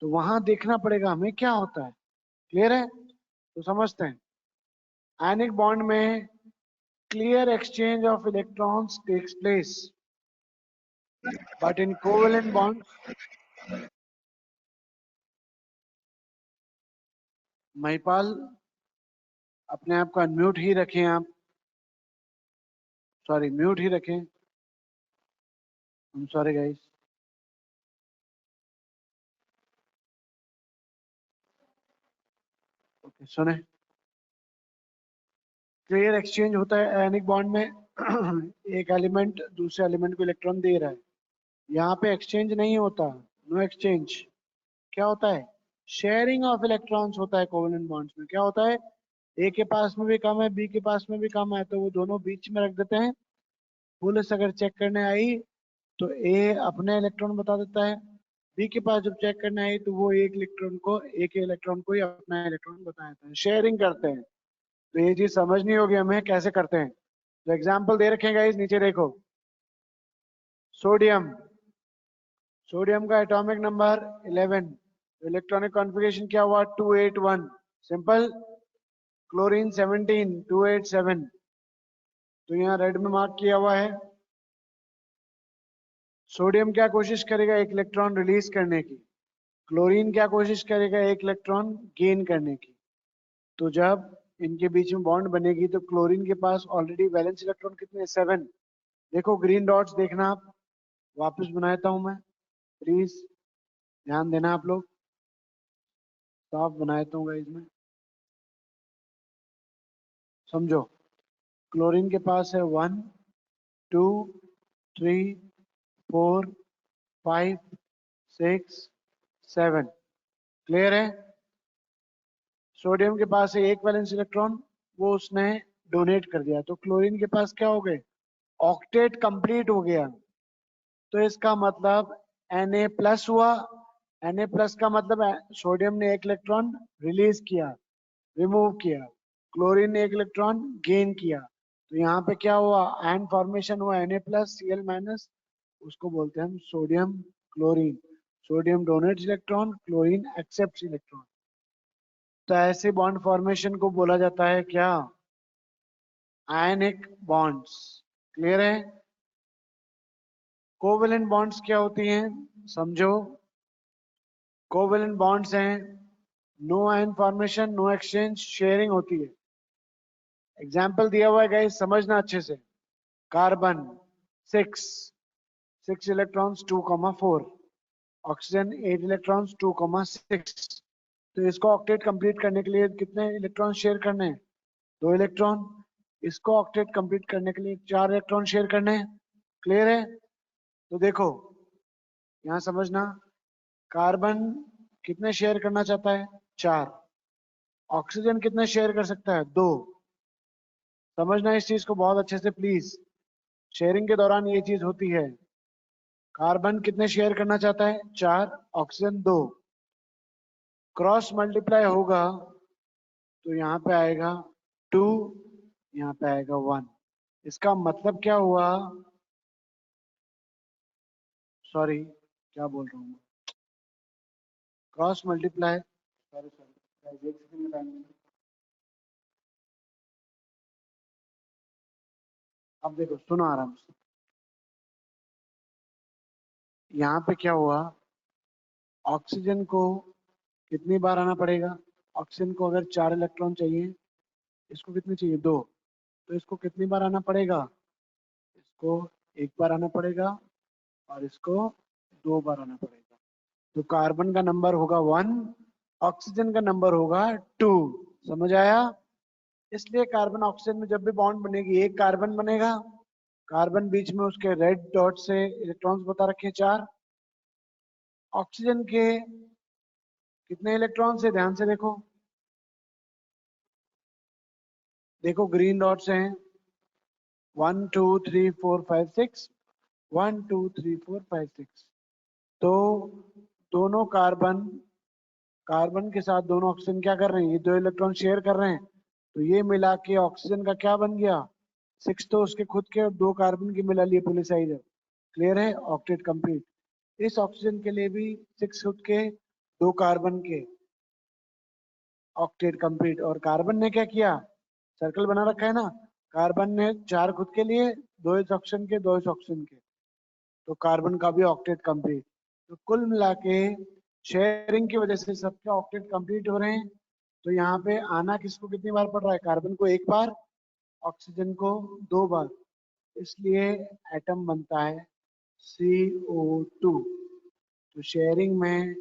Speaker 1: तो वहां देखना पड़ेगा हमें क्या होता है। क्लियर है? तो समझते हैं। आयनिक बॉन्ड में clear exchange of electrons takes place, but in covalent bonds, Mahipal अपने आप को अनम्यूट ही रखें आप, सॉरी म्यूट ही रखें। I'm sorry guys। ओके सुने, क्लियर एक्सचेंज होता है आयनिक बॉन्ड में एक एलिमेंट दूसरे एलिमेंट को इलेक्ट्रॉन दे रहा है। यहाँ पे एक्सचेंज नहीं होता, नो एक्सचेंज। क्या होता है? शेयरिंग ऑफ इलेक्ट्रॉन्स होता है कोवेलेंट बॉन्ड्स में। क्या होता है? ए के पास में भी कम है, बी के पास में भी कम है, तो वो दोनों बीच में रख देते हैं। पुलिस अगर चेक करने आई तो ए अपने इलेक्ट्रॉन बता देता है, बी के पास जब चेक करने आई तो वो एक इलेक्ट्रॉन को ही अपना इलेक्ट्रॉन बता देता है। शेयरिंग करते हैं। तो ये चीज समझनी होगी हमें कैसे करते हैं। तो एग्जाम्पल दे रखेगा इस नीचे देखो। सोडियम, सोडियम का एटॉमिक नंबर 11, इलेक्ट्रॉनिक कॉन्फ़िगरेशन क्या हुआ? 281। सिंपल। क्लोरीन 17, 287। तो यहाँ रेड में मार्क किया हुआ है। सोडियम क्या कोशिश करेगा? एक इलेक्ट्रॉन रिलीज करने की। क्लोरीन क्या कोशिश करेगा? एक इलेक्ट्रॉन गेन करने की। तो जब इनके बीच में बॉन्ड बनेगी तो क्लोरीन के पास ऑलरेडी वैलेंस इलेक्ट्रॉन कितने 7। देखो ग्रीन डॉट्स देखना आप, वापस बनाता हूं मैं, प्लीज ध्यान देना आप लोग, साफ बनाता हूँ गाइस में, समझो। क्लोरीन के पास है 1 2 3 4 5 6 7, क्लियर है। सोडियम के पास है एक वैलेंस इलेक्ट्रॉन, वो उसने डोनेट कर दिया, तो क्लोरीन के पास क्या हो गए, ऑक्टेट कंप्लीट हो गया। तो इसका मतलब Na+ हुआ, Na+ का मतलब सोडियम ने एक इलेक्ट्रॉन रिलीज किया, रिमूव किया, क्लोरीन ने एक इलेक्ट्रॉन गेन किया, तो यहाँ पे क्या हुआ, आयन फॉर्मेशन हुआ Na+ Cl-, उसको बोलते हैं हम sodium chlorine. Sodium donates electron, chlorine accepts electron. तो ऐसे बॉन्ड फॉर्मेशन को बोला जाता है क्या, आयनिक बॉन्ड्स, क्लियर है। कोवेलेंट बॉन्ड्स क्या होती हैं, समझो। कोवेलेंट बॉन्ड्स हैं no ion formation, no exchange, sharing होती है। एग्जाम्पल दिया हुआ है गाइस, समझना अच्छे से। Carbon 6 electrons 2,4, oxygen 8 electrons 2,6। तो इसको ऑक्टेट कंप्लीट करने के लिए कितने इलेक्ट्रॉन शेयर करने हैं, 2 इलेक्ट्रॉन। इसको ऑक्टेट कंप्लीट करने के लिए 4 इलेक्ट्रॉन शेयर करने हैं, क्लियर है। तो देखो यहाँ समझना, कार्बन कितने शेयर करना चाहता है, 4। ऑक्सीजन कितने शेयर कर सकता है, 2। समझना इस चीज को बहुत अच्छे से प्लीज, शेयरिंग के दौरान ये चीज होती है। कार्बन कितने शेयर करना चाहता है, 4, ऑक्सीजन 2। क्रॉस मल्टीप्लाई होगा तो यहाँ पे आएगा 2, यहाँ पे आएगा 1। इसका मतलब क्या हुआ, सॉरी क्या बोल रहा हूँ, क्रॉस मल्टीप्लाई, सॉरी सॉरी एक सेकंड में टाइम। अब देखो सुनो आराम से, यहाँ पे क्या हुआ, ऑक्सीजन को कितनी बार आना पड़ेगा, ऑक्सीजन को अगर 4 इलेक्ट्रॉन चाहिए, इसको कितने चाहिए, 2, तो इसको कितनी बार आना पड़ेगा, इसको एक बार आना पड़ेगा और इसको 2 बार आना पड़ेगा। तो कार्बन का नंबर होगा 1, ऑक्सीजन का नंबर होगा 2, समझ आया। इसलिए कार्बन ऑक्सीजन में जब भी बॉन्ड बनेगी, एक कार्बन बनेगा, कार्बन बीच में उसके रेड डॉट से इलेक्ट्रॉन्स बता रखे हैं 4। ऑक्सीजन के कितने इलेक्ट्रॉन्स है, ध्यान से देखो, देखो ग्रीन डॉट्स हैं 1 2 3 4 5 6, 1 2 3 4 5 6। तो दोनों कार्बन के साथ दोनों ऑक्सीजन क्या कर रहे हैं, ये 2 इलेक्ट्रॉन शेयर कर रहे हैं, तो ये मिला के ऑक्सीजन का क्या बन गया, 6 तो उसके खुद के और 2 कार्बन की मिला लिए पॉलीसाइडर, क्लियर है, ऑक्टेट कंप्लीट। इस ऑक्सीजन के लिए भी 6 खुद के 2 कार्बन के, ऑक्टेट कंप्लीट। और कार्बन ने क्या किया, सर्कल बना रखा है ना, कार्बन ने 4 खुद के लिए, 2 इस ऑक्सीजन के, 2 इस ऑक्सीजन के, तो कार्बन का भी ऑक्टेट कंप्लीट। तो कुल मिला के शेयरिंग की वजह से सबके ऑक्टेट कंप्लीट हो रहे हैं। तो यहाँ पे आना किसको कितनी बार पड़ रहा है, कार्बन को 1 बार, ऑक्सीजन को 2 बार, इसलिए एटम बनता है CO2। तो शेयरिंग में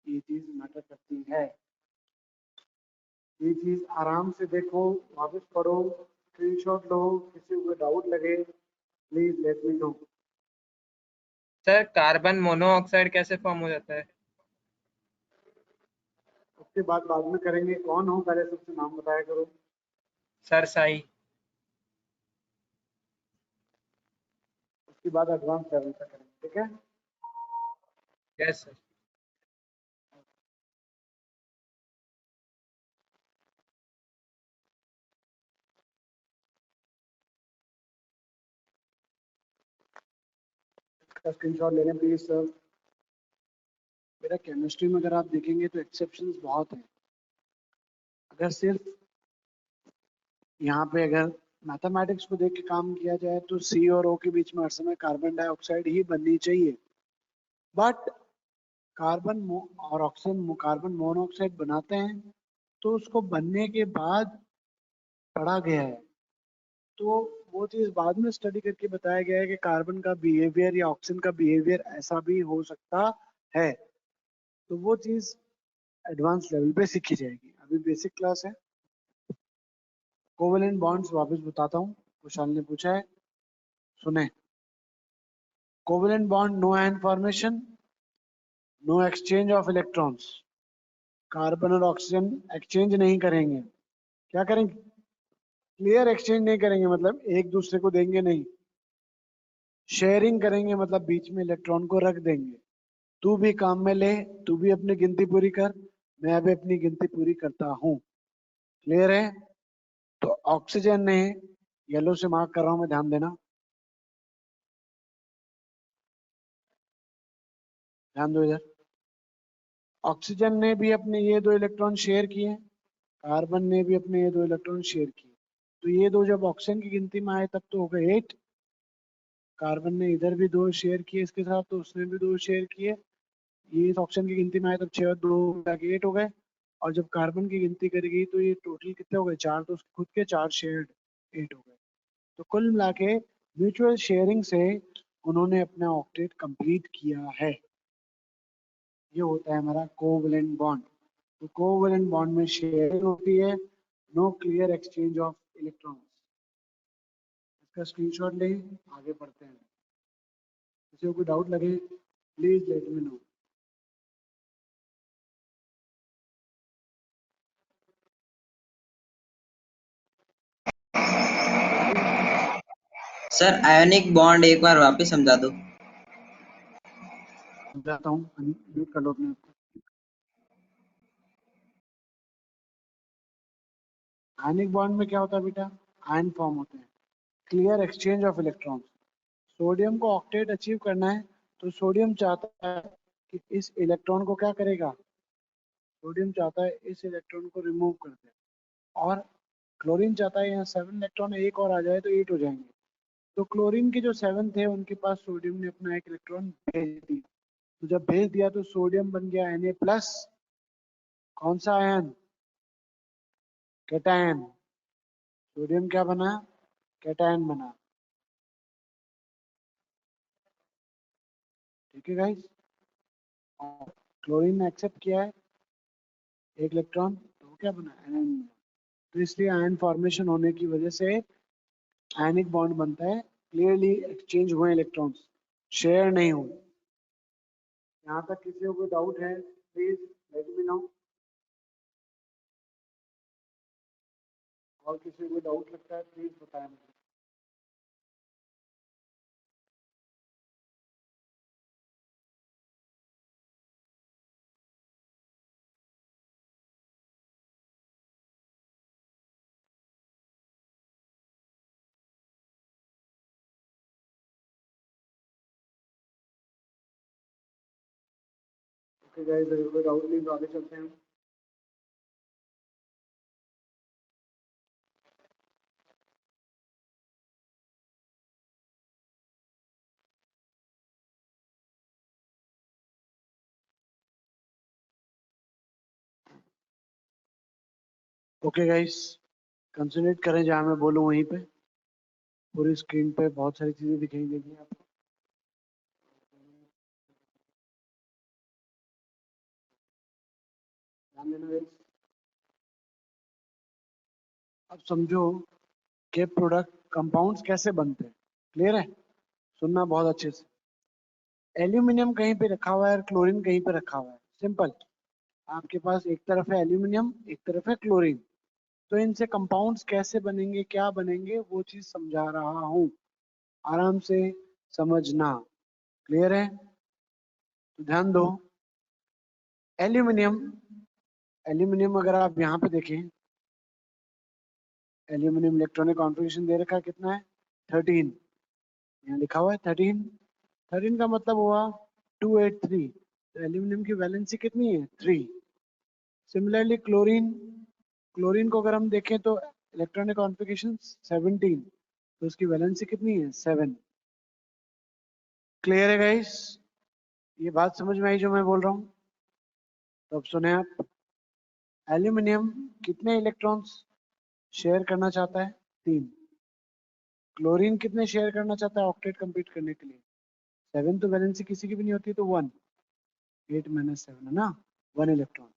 Speaker 1: ये चीज मैटर करती है, ये चीज आराम से देखो, वापस पढ़ो, स्क्रीनशॉट लो, किसी को डाउट लगे please let me know.
Speaker 4: Sir carbon monoxide कैसे फॉर्म हो जाता है,
Speaker 1: उसके बाद में करेंगे, कौन हो पहले सबसे नाम बताया करो।
Speaker 4: सर साई।
Speaker 1: उसके बाद एडवांस लेवल पे करेंगे, ठीक है।
Speaker 4: Yes sir.
Speaker 1: इसका स्क्रीनशॉट ले लें प्लीज सर। मेरा केमिस्ट्री में अगर आप देखेंगे तो एक्सेप्शंस बहुत हैं। अगर सिर्फ यहाँ पे अगर मैथमेटिक्स को देख के काम किया जाए तो C और O के बीच में हर समय कार्बन डाइऑक्साइड ही बननी चाहिए, बट कार्बन और ऑक्सीजन कार्बन मोनोऑक्साइड बनाते हैं तो उसको बनने के बाद पढ़ा गया है, तो वो चीज बाद में स्टडी करके बताया गया है कि कार्बन का बिहेवियर या ऑक्सीजन का बिहेवियर ऐसा भी हो सकता है। तो वो चीज एडवांस लेवल पे सीखी जाएगी, अभी बेसिक क्लास है। कोवेलेंट बॉन्ड्स वापस बताता हूँ, कुशाल ने पूछा है, सुने। Covalent bond, no ion formation, no exchange of electrons. Carbon और ऑक्सीजन एक्सचेंज नहीं करेंगे। क्या करेंगे? क्लियर एक्सचेंज नहीं करेंगे, मतलब एक दूसरे को देंगे नहीं। शेयरिंग करेंगे, मतलब बीच में इलेक्ट्रॉन को रख देंगे। तू भी काम में ले, तू भी अपनी गिनती पूरी कर, मैं भी अपनी गिनती पूरी करता हूँ। क्लियर है? तो ऑक्सीजन ने, येलो से मार्क कर रहा हूं मैं, ध्यान देना, ध्यान दो इधर। ऑक्सीजन ने भी अपने ये 2 इलेक्ट्रॉन शेयर किए, कार्बन ने भी अपने ये 2 इलेक्ट्रॉन शेयर किए। तो ये 2 जब ऑक्सीजन की गिनती में आए तब तो हो गए 8। कार्बन ने इधर भी 2 शेयर किए इसके साथ, तो उसने भी 2 शेयर किए। ये इस ऑक्सीजन की गिनती में आए तब 6 और 2 जाके 8 हो गए। और जब कार्बन की गिनती करी गई तो ये टोटल कितने हो गए? 4। तो उसके खुद के 4 शेयर्ड 8 हो गए। तो कुल मिला के म्यूचुअल शेयरिंग से उन्होंने अपना ऑक्टेट कंप्लीट किया है। ये होता है हमारा कोवेलेंट बॉन्ड। तो कोवेलेंट बॉन्ड में शेयरिंग होती है, no clear exchange of electrons. इसका स्क्रीनशॉट लें, आगे पढ़ते हैं। किसी को कोई डाउट लगे please let me know.
Speaker 2: Sir ionic bond एक बार वापस समझा दो।
Speaker 1: समझाता हूँ, म्यूट कर लो अपने आप को। आयनिक बॉन्ड में क्या होता है बेटा? आयन फॉर्म होते हैं, clear exchange of electrons. Sodium को ऑक्टेट अचीव करना है, तो सोडियम चाहता है कि इस इलेक्ट्रॉन को क्या करेगा? सोडियम चाहता है इस इलेक्ट्रॉन को रिमूव कर दे। और क्लोरीन चाहता है यहाँ 7 इलेक्ट्रॉन एक और आ जाए तो 8 हो जाएंगे। तो क्लोरीन के जो 7 थे उनके पास सोडियम ने अपना एक इलेक्ट्रॉन भेज दिया। तो जब भेज दिया तो सोडियम बन गया Na+। कौन सा आयन? कैटायन। सोडियम क्या बना? कैटायन बना। ठीक है गाइस? क्लोरीन ने एक्सेप्ट किया है एक इलेक्ट्रॉन, तो क्या बना? एनायन। तो इसलिए आयन फॉर्मेशन होने की वजह से आयनिक बॉन्ड बनता है, क्लियरली एक्सचेंज हुए इलेक्ट्रॉन्स, शेयर नहीं हुए। यहाँ तक किसी को कोई डाउट है प्लीज लेट मी नो। और किसी को कोई डाउट लगता है प्लीज बताएं मुझे। ओके गाइस, अगर कोई डाउट नहीं तो आगे चलते हैं। ओके गाइस, कंसंट्रेट करें, जहाँ मैं बोलूँ वहीं पे। पूरी स्क्रीन पे बहुत सारी चीजें दिखाई देगी आपको। ध्यान देना गाइस। अब समझो कि प्रोडक्ट कंपाउंड्स कैसे बनते हैं। क्लियर है? सुनना बहुत अच्छे से। एल्यूमिनियम कहीं पे रखा हुआ है और क्लोरीन कहीं पे रखा हुआ है। सिंपल, आपके पास एक तरफ है एल्यूमिनियम, एक तरफ है क्लोरीन। तो इनसे कंपाउंड्स कैसे बनेंगे, क्या बनेंगे, वो चीज समझा रहा हूँ, आराम से समझना। क्लियर है? तो ध्यान दो। एल्यूमिनियम, एल्यूमिनियम अगर आप यहाँ पे देखें, एल्यूमिनियम इलेक्ट्रॉनिक कॉन्फ़िगरेशन दे रखा है, कितना है? 13। यहाँ लिखा हुआ है 13। 13 का मतलब हुआ 283। तो एल्यूमिनियम की वैलेंसी कितनी है? 3। सिमिलरली क्लोरीन, क्लोरीन को अगर हम देखें तो इलेक्ट्रॉनिक कॉन्फ़िगरेशन 17, तो उसकी वैलेंसी कितनी है? 7। क्लियर है गाइस? ये बात समझ में आई जो मैं बोल रहा हूँ? तो अब सुने आप, एल्यूमिनियम कितने इलेक्ट्रॉन्स शेयर करना चाहता है? 3। क्लोरीन कितने शेयर करना चाहता है ऑक्टेट कंप्लीट करने के लिए? 7। तो वैलेंसी किसी की भी नहीं होती तो 1, 8 - 7 है ना, 1 इलेक्ट्रॉन।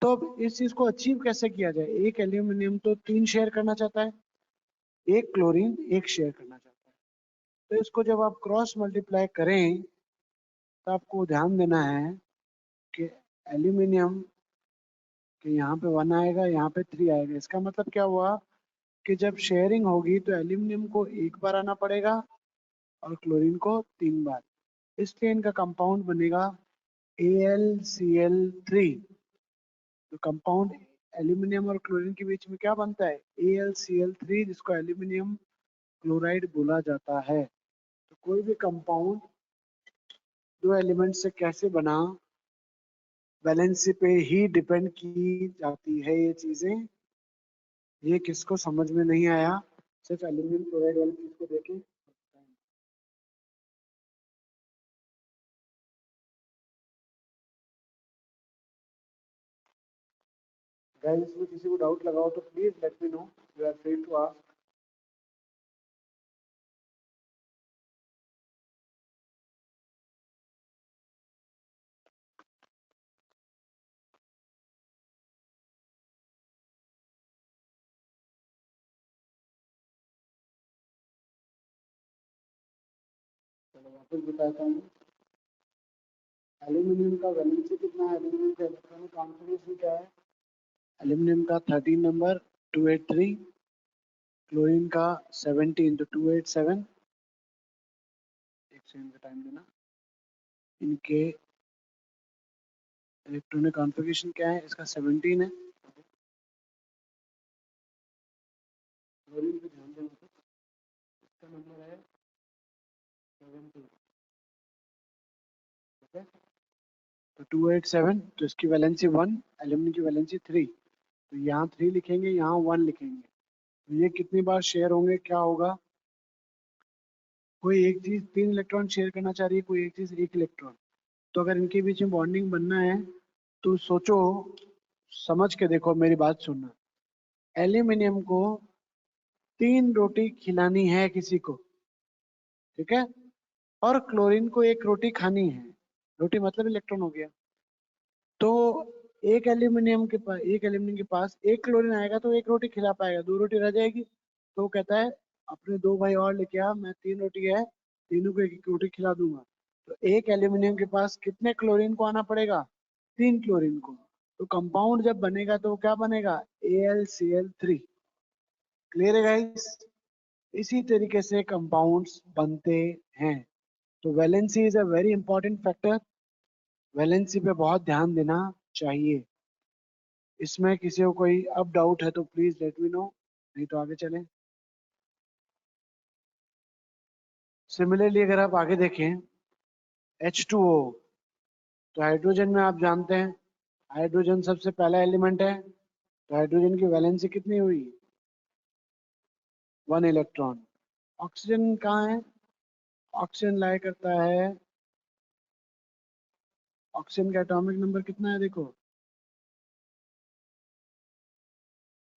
Speaker 1: तो अब इस चीज को अचीव कैसे किया जाए? एक एल्यूमिनियम तो 3 शेयर करना चाहता है, एक क्लोरीन 1 शेयर करना चाहता है। तो इसको जब आप क्रॉस मल्टीप्लाई करें तो आपको ध्यान देना है कि एल्यूमिनियम कि यहाँ पे 1 आएगा, यहाँ पे 3 आएगा। इसका मतलब क्या हुआ कि जब शेयरिंग होगी तो एल्यूमिनियम को 1 बार आना पड़ेगा और क्लोरीन को 3 बार। इसलिए इनका कंपाउंड बनेगा AlCl3। तो कंपाउंड एल्यूमिनियम और क्लोरीन के बीच में क्या बनता है? AlCl3, जिसको एल्यूमिनियम क्लोराइड बोला जाता है। तो कोई भी कंपाउंड दो एलिमेंट से कैसे बना, वैलेंसी पे ही डिपेंड की जाती है ये चीजें। ये किसको समझ में नहीं आया, सिर्फ एल्यूमिनियम क्लोराइड वाली चीज को देखें। गाइस, इसमें किसी को डाउट लगाओ तो please let me know, you are free to ask. चलो वापस बताता हूँ। एल्यूमिनियम का वैलेंसी कितना है? एल्यूमिनियम का इलेक्ट्रॉनिक कॉन्फ़िगरेशन क्या है? एल्यूमिनियम का 13 नंबर 283, क्लोरीन का 17 तो 287। एक सेकंड का टाइम देना। इनके इलेक्ट्रॉनिक कॉन्फ़िगरेशन क्या है? इसका 17 है। क्लोरीन पे ध्यान देना, तो इसका नंबर है 17, ठीक है। तो 287, तो इसकी वैलेंसी 1, एल्यूमिनियम की वैलेंसी 3। तो यहाँ 3 लिखेंगे, यहाँ 1 लिखेंगे। तो ये कितनी बार शेयर होंगे? क्या होगा? कोई एक चीज 3 इलेक्ट्रॉन शेयर करना चाह रही है, कोई एक चीज 1 इलेक्ट्रॉन। तो अगर इनके बीच में बॉन्डिंग बनना है तो सोचो, समझ के देखो, मेरी बात सुनना। एल्यूमिनियम को 3 रोटी खिलानी है किसी को, ठीक है, और क्लोरीन को 1 रोटी खानी है। रोटी मतलब इलेक्ट्रॉन हो गया। तो एक एल्यूमिनियम के पास 1 क्लोरीन आएगा तो 1 रोटी खिला पाएगा, 2 रोटी रह जाएगी। तो वो कहता है अपने 2 भाई और लेके आ, मैं 3 रोटी है, तीनों को 1 रोटी खिला दूंगा। तो एक एल्यूमिनियम के पास कितने क्लोरीन को आना पड़ेगा? 3 क्लोरीन को। तो कंपाउंड जब बनेगा तो क्या बनेगा? AlCl3। क्लियर है गाइस? इसी तरीके से कंपाउंड्स बनते हैं। तो valency is a very important factor. Valency पे बहुत ध्यान देना चाहिए। इसमें किसी को कोई अब डाउट है तो प्लीज लेट मी नो, नहीं तो आगे चलें। सिमिलरली अगर आप आगे देखें H2O, तो हाइड्रोजन में आप जानते हैं हाइड्रोजन सबसे पहला एलिमेंट है। तो हाइड्रोजन की वैलेंसी कितनी हुई? 1 इलेक्ट्रॉन। ऑक्सीजन कहाँ है? ऑक्सीजन लाई करता है, ऑक्सीजन का एटॉमिक नंबर कितना है? देखो,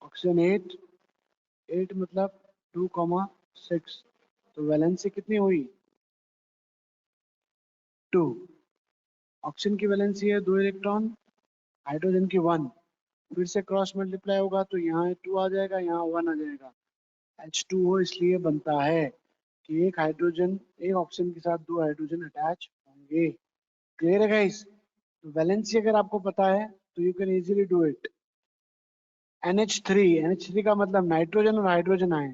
Speaker 1: ऑक्सीजन 8, 8 मतलब 2,6। तो वैलेंसी कितनी हुई? 2। ऑक्सीजन की वैलेंसी है 2 इलेक्ट्रॉन, हाइड्रोजन की 1। फिर से क्रॉस मल्टीप्लाई होगा तो यहाँ 2 आ जाएगा, यहाँ 1 आ जाएगा। H2O इसलिए बनता है कि एक ऑक्सीजन के साथ 2 हाइड्रोजन अटैच होंगे। क्लियर है गाइस? तो वैलेंसी अगर आपको पता है तो you can easily do it. NH3 का मतलब नाइट्रोजन और हाइड्रोजन आए,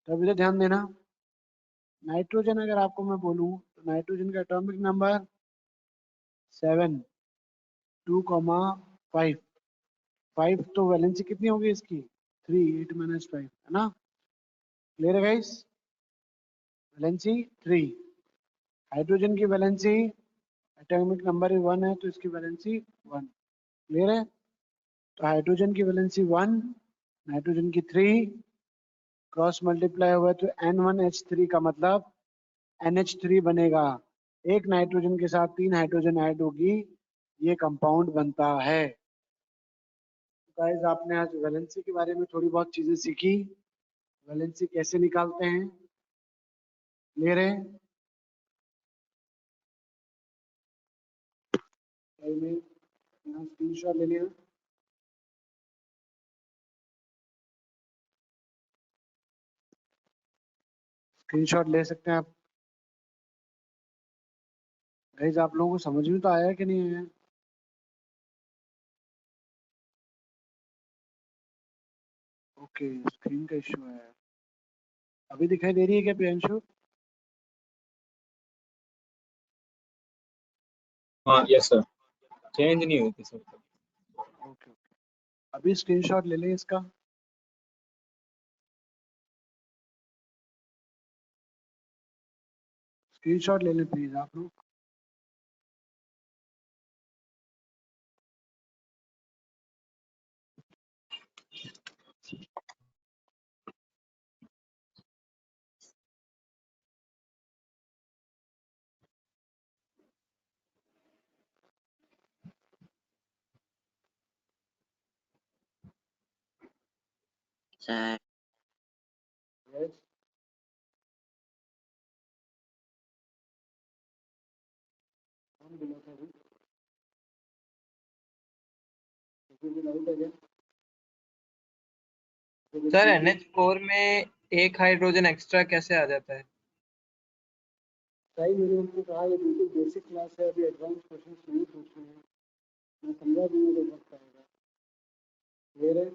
Speaker 1: तो अभी तो ध्यान देना। नाइट्रोजन अगर आपको मैं बोलूं तो नाइट्रोजन का एटॉमिक नंबर 7, 2,5। 5 तो वैलेंसी कितनी होगी इसकी? 3, 8 - 5 है ना। क्लियर है गाइस? वैलेंसी 3। हाइड्रोजन की वैलेंसी एटॉमिक नंबर 1 है तो इसकी वैलेंसी 1। क्लियर है? तो हाइड्रोजन की वैलेंसी 1, नाइट्रोजन की 3, क्रॉस मल्टीप्लाई हुआ तो N1H3 का मतलब NH3 बनेगा। एक नाइट्रोजन के साथ 3 हाइड्रोजन ऐड होगी, ये कंपाउंड बनता है। गाइस आपने आज वैलेंसी के बारे में थोड़ी बहुत चीजें सीखी। वैलेंसी कैसे निकालते हैं, ले रहे हैं यहाँ स्क्रीनशॉट ले लिया। स्क्रीनशॉट ले सकते हैं आप। गाइस आप लोगों को समझ में तो आया कि नहीं आया? ओके, स्क्रीन का इश्यू है। अभी दिखाई दे रही है क्या प्रियांशु?
Speaker 5: हाँ यस सर, चेंज नहीं हुई थी सर।
Speaker 1: ओके, अभी स्क्रीनशॉट ले लें इसका। स्क्रीनशॉट ले लें प्लीज आप लोग।
Speaker 2: सर
Speaker 1: यस, कौन बोला था अभी? किसी को डाउट है क्या?
Speaker 4: सर NH4 में एक हाइड्रोजन एक्स्ट्रा कैसे आ जाता है?
Speaker 1: सही, मैंने उनको कहा ये बिल्कुल बेसिक क्लास है, अभी एडवांस क्वेश्चन नहीं पूछने हैं। मैं समझा दूंगा तो वक्त आएगा। ले रहे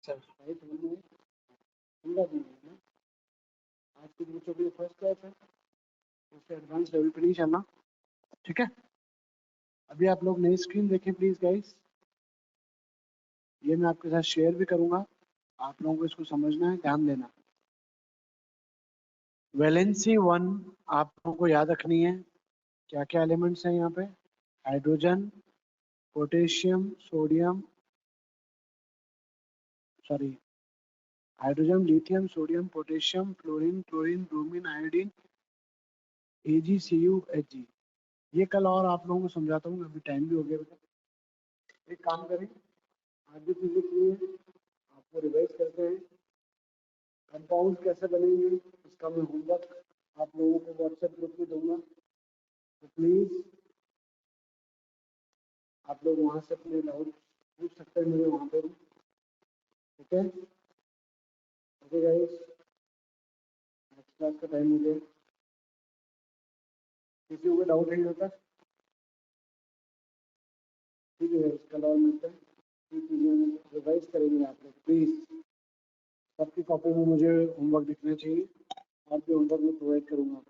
Speaker 4: सर
Speaker 1: सही समझ में समझा दूंगा ना। आज के बच्चों के फर्स्ट क्लास है, उससे एडवांस लेवल पे नहीं चलना, ठीक है? अभी आप लोग नई स्क्रीन देखें प्लीज गाइस। ये मैं आपके साथ शेयर भी करूंगा, आप लोगों को इसको समझना है, ध्यान देना। वैलेंसी 1 आप लोगों को याद रखनी है। क्या क्या एलिमेंट्स हैं यहाँ पे? Hydrogen, potassium, sodium, sorry hydrogen, lithium, sodium, potassium, fluorine, chlorine, bromine, iodine, AgCu, Hg। ये कल और आप लोगों को समझाता हूँ, अभी टाइम भी हो गया बेटा। एक काम करें, आज जो चीजें की है आपको रिवाइज करते हैं। कंपाउंड कैसे बनेंगे इसका मैं होमवर्क आप लोगों को व्हाट्सएप ग्रुप में दूंगा, तो प्लीज आप लोग वहां से अपने डाउट पूछ सकते हैं मेरे वहां पे, ठीक है? ओके गाइस, नेक्स्ट क्लास का टाइम हो गया। किसी को डाउट नहीं होता? ठीक है गाइस, कल और मिलते हैं। ये चीजें रिवाइज करेंगे आप लोग प्लीज। सबकी कॉपी में मुझे होमवर्क दिखना चाहिए, आपके होमवर्क में प्रोवाइड करूंगा।